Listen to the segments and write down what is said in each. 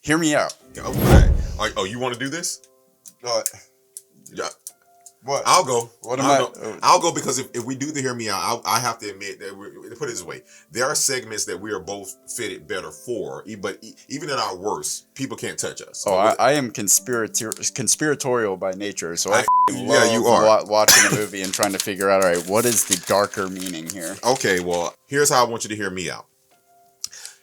Hear me out. Okay. Oh, you want to do this? Yeah. What? I'll go. What I'll go because if we do the hear me out, I have to admit that put it this way: there are segments that we are both fitted better for. But even at our worst, people can't touch us. Oh, I am conspiratorial by nature, so I yeah, you are watching a movie and trying to figure out, all right, what is the darker meaning here? Okay, well, here's how I want you to hear me out.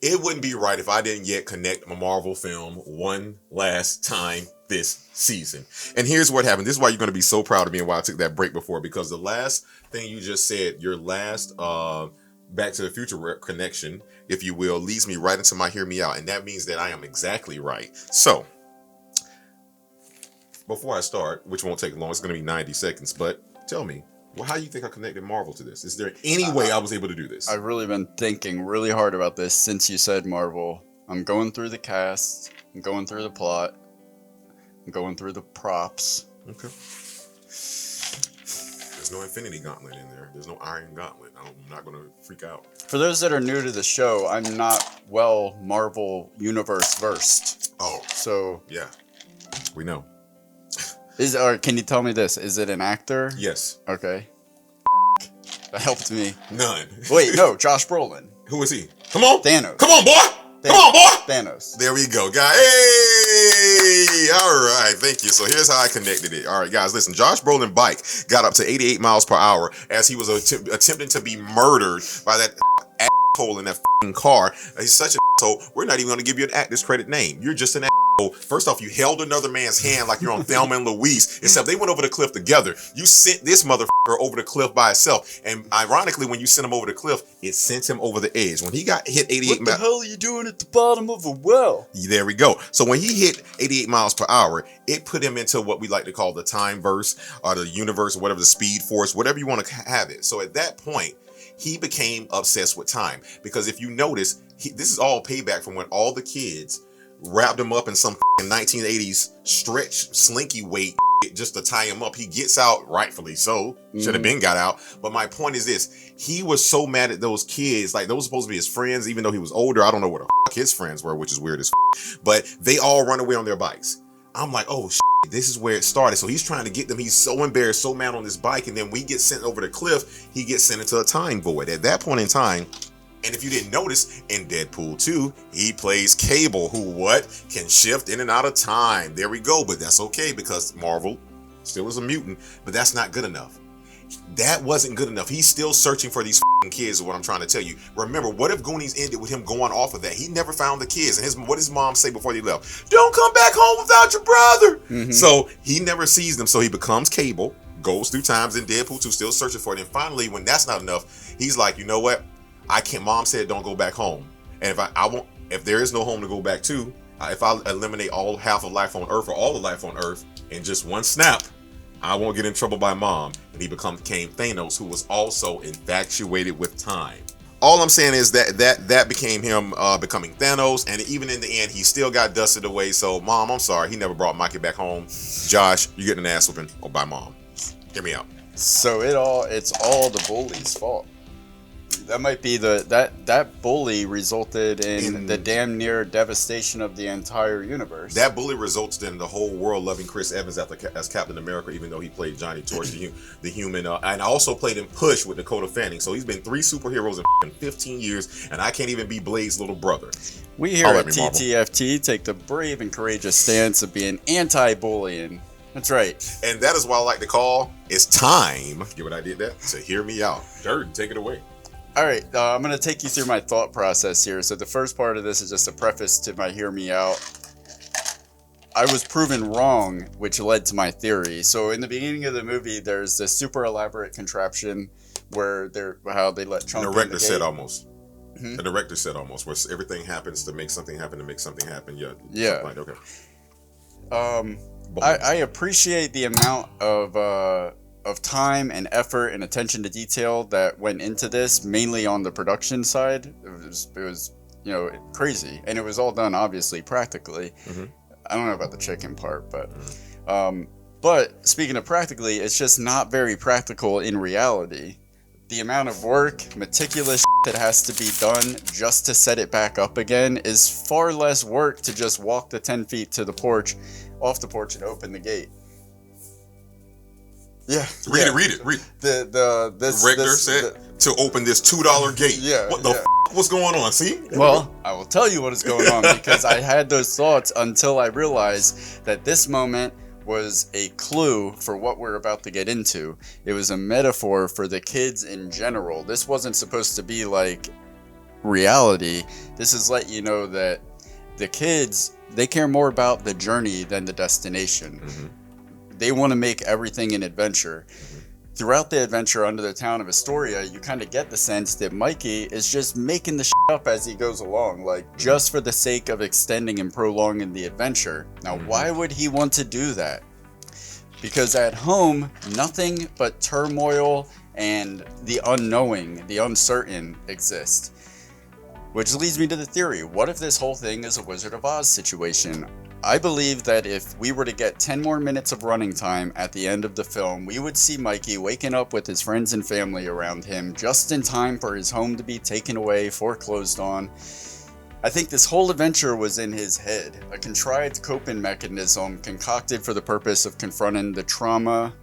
It wouldn't be right if I didn't yet connect a Marvel film one last time this season. And here's what happened. This is why you're going to be so proud of me and why I took that break before, because the last thing you just said, your last Back to the Future connection, if you will, leads me right into my hear me out. And that means that I am exactly right. So, before I start, which won't take long, it's going to be 90 seconds, but tell me, well, how do you think I connected Marvel to this? Is there any way I was able to do this? I've really been thinking really hard about this since you said Marvel. I'm going through the cast. I'm going through the plot. I'm going through the props. Okay. There's no Infinity Gauntlet in there. There's no Iron Gauntlet. I'm not going to freak out. For those that are new to the show, I'm not Marvel universe versed. Oh. So. Yeah. We know. Can you tell me this? Is it an actor? Yes. Okay. That helped me. None. Wait, no, Josh Brolin. Who is he? Come on. Thanos. Come on, boy. Come on, boy. Thanos. There we go, guys. Hey, all right. Thank you. So here's how I connected it. All right, guys, listen. Josh Brolin's bike got up to 88 miles per hour as he was attempting to be murdered by that asshole in that car. He's such an asshole. We're not even going to give you an actor's credit name. You're just an asshole. First off, you held another man's hand like you're on Thelma and Louise, except they went over the cliff together. You sent this motherfucker over the cliff by itself. And ironically, when you sent him over the cliff, it sent him over the edge. When he got hit 88 miles... What the hell are you doing at the bottom of a well? There we go. So when he hit 88 miles per hour, it put him into what we like to call the time verse or the universe or whatever, the speed force, whatever you want to have it. So at that point, he became obsessed with time. Because if you notice, this is all payback from when all the kids wrapped him up in some 1980s stretch slinky weight just to tie him up. He gets out, rightfully so. Should have been got out. But my point is this. He was so mad at those kids. Like, those were supposed to be his friends, even though he was older. I don't know what the his friends were, which is weird as but they all run away on their bikes. I'm like, oh, this is where it started. So he's trying to get them. He's so embarrassed, so mad on this bike. And then we get sent over the cliff. He gets sent into a time void. At that point in time, and if you didn't notice, in Deadpool 2, he plays Cable, who can shift in and out of time. There we go. But that's okay because Marvel still is a mutant, but that's not good enough. That wasn't good enough. He's still searching for these kids is what I'm trying to tell you. Remember, what if Goonies ended with him going off of that? He never found the kids. And what did his mom say before they left? Don't come back home without your brother. Mm-hmm. So he never sees them. So he becomes Cable, goes through times in Deadpool 2, still searching for it. And finally, when that's not enough, he's like, you know what? I can't. Mom said don't go back home. And if there is no home to go back to, if I eliminate half of life on Earth or all the life on Earth in just one snap, I won't get in trouble by Mom. And he became Thanos, who was also infatuated with time. All I'm saying is that became him becoming Thanos, and even in the end, he still got dusted away. So, Mom, I'm sorry, he never brought Mikey back home. Josh, you're getting an ass whooping by Mom. Hear me out. So it's all the bully's fault. That might be that bully resulted in the damn near devastation of the entire universe. That bully resulted in the whole world loving Chris Evans as Captain America, even though he played Johnny Torch, the human, and also played in Push with Dakota Fanning. So he's been 3 superheroes in 15 years, and I can't even be Blade's little brother. We here at TTFT take the brave and courageous stance of being anti-bullying. That's right. And that is why I like to call it's time. Get what I did there? So hear me out. Jordan, take it away. All right, I'm going to take you through my thought process here. So the first part of this is just a preface to my hear me out. I was proven wrong, which led to my theory. So in the beginning of the movie, there's this super elaborate contraption where how they let Trump. The director said almost. Mm-hmm. The director said almost, where everything happens to make something happen to make something happen. Yeah. Like, okay. I appreciate the amount of time and effort and attention to detail that went into this, mainly on the production side. It was crazy, and it was all done obviously practically. Mm-hmm. I don't know about the chicken part, but but speaking of practically, it's just not very practical in reality. The amount of work, meticulous that has to be done just to set it back up again is far less work to just walk the 10 feet to the porch, off the porch, and open the gate. Yeah. Read it. Rector said to open this $2 gate. Yeah. What the what's going on? See? Well, I will tell you what is going on because I had those thoughts until I realized that this moment was a clue for what we're about to get into. It was a metaphor for the kids in general. This wasn't supposed to be like reality. This is let you know that the kids, they care more about the journey than the destination. Mm-hmm. They want to make everything an adventure. Throughout the adventure under the town of Astoria, you kind of get the sense that Mikey is just making the shit up as he goes along, like just for the sake of extending and prolonging the adventure. Now, why would he want to do that? Because at home, nothing but turmoil and the unknowing, the uncertain exist. Which leads me to the theory, what if this whole thing is a Wizard of Oz situation? I believe that if we were to get 10 more minutes of running time at the end of the film, we would see Mikey waking up with his friends and family around him just in time for his home to be taken away, foreclosed on. I think this whole adventure was in his head, a contrived coping mechanism concocted for the purpose of confronting the trauma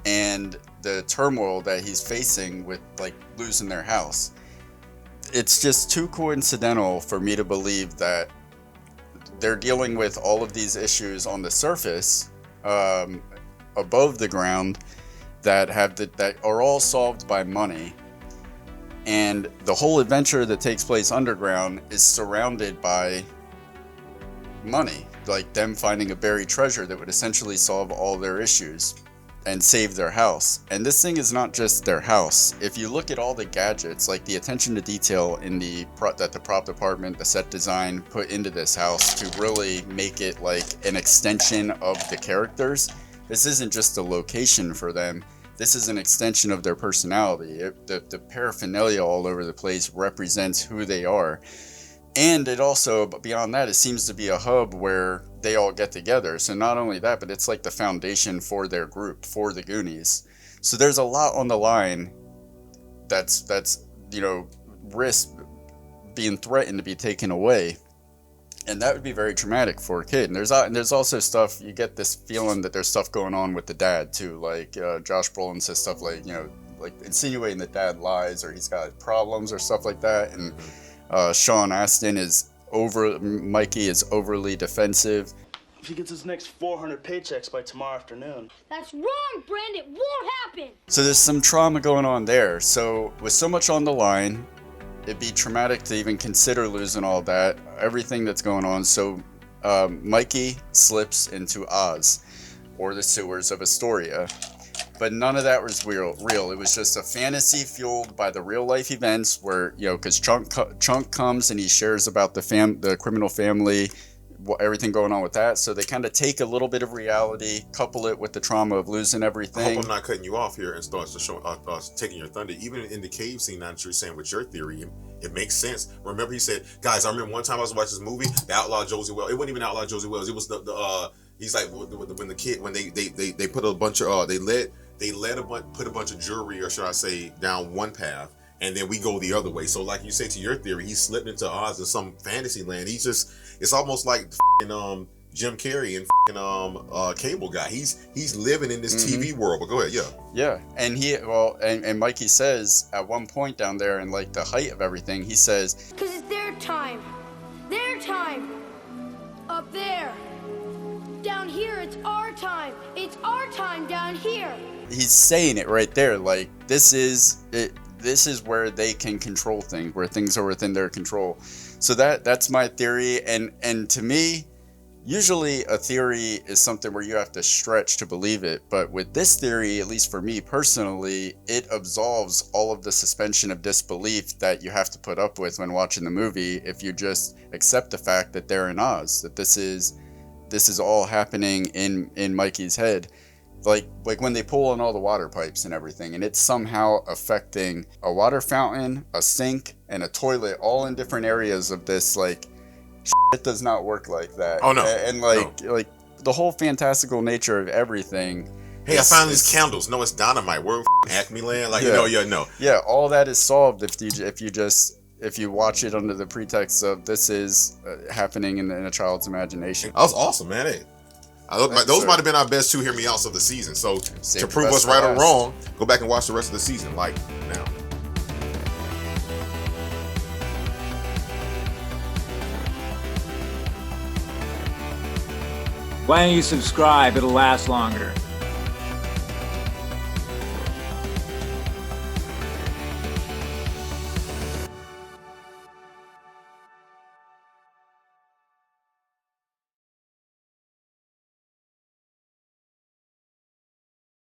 and the turmoil that he's facing with, like, losing their house. It's just too coincidental for me to believe that they're dealing with all of these issues on the surface, above the ground, that are all solved by money, and the whole adventure that takes place underground is surrounded by money, like them finding a buried treasure that would essentially solve all their issues and save their house. And this thing is not just their house. If you look at all the gadgets, like the attention to detail in that the prop department, the set design put into this house to really make it like an extension of the characters, this isn't just a location for them. This is an extension of their personality. The paraphernalia all over the place represents who they are. And it also, beyond that, it seems to be a hub where they all get together. So not only that, but it's like the foundation for their group, for the Goonies. So there's a lot on the line that's risk being threatened to be taken away. And that would be very traumatic for a kid. And there's also stuff, you get this feeling that there's stuff going on with the dad too. Like Josh Brolin says stuff like, like insinuating that dad lies or he's got problems or stuff like that. And Sean Astin Mikey is overly defensive. If he gets his next 400 paychecks by tomorrow afternoon. That's wrong, Brand. It won't happen. So there's some trauma going on there. So with so much on the line, it'd be traumatic to even consider losing all that, everything that's going on. So Mikey slips into Oz, or the sewers of Astoria. But none of that was real. It was just a fantasy fueled by the real life events where, because Chunk comes and he shares about the criminal family, everything going on with that. So they kind of take a little bit of reality, couple it with the trauma of losing everything. I hope I'm not cutting you off here and starts to show taking your thunder. Even in the cave scene, now that you're saying with your theory, it makes sense. Remember, he said, guys, I remember one time I was watching this movie, The Outlaw Josie Wells. It wasn't even Outlaw Josie Wells. It was he's like, when the kid, when they put a bunch of put a bunch of jewelry, or should I say, down one path, and then we go the other way. So like you say, to your theory, he slipped into Oz in some fantasy land. It's almost like Jim Carrey and Cable Guy. He's living in this TV world. But go ahead, yeah. And and Mikey says at one point down there, in like the height of everything, he says, "'Cause it's their time, up there. Down here, it's our time. It's our time down here." He's saying it right there, like this is it. This is where they can control things, where things are within their control. So that's my theory. And to me, usually a theory is something where you have to stretch to believe it. But with this theory, at least for me personally, it absolves all of the suspension of disbelief that you have to put up with when watching the movie if you just accept the fact that they're in Oz, that this is all happening in Mikey's head. Like when they pull on all the water pipes and everything, and it's somehow affecting a water fountain, a sink, and a toilet, all in different areas of this. Like, shit does not work like that. Oh no! And like the whole fantastical nature of everything Hey, I found these candles. No, it's dynamite. Where Acme Land? Like, no. Yeah, all that is solved if you watch it under the pretext of this is happening in a child's imagination. That was awesome, man. Hey, those might have been our best 2 Hear Me Outs of the season. So to prove us right or wrong, go back and watch the rest of the season. Like now. Why don't you subscribe? It'll last longer.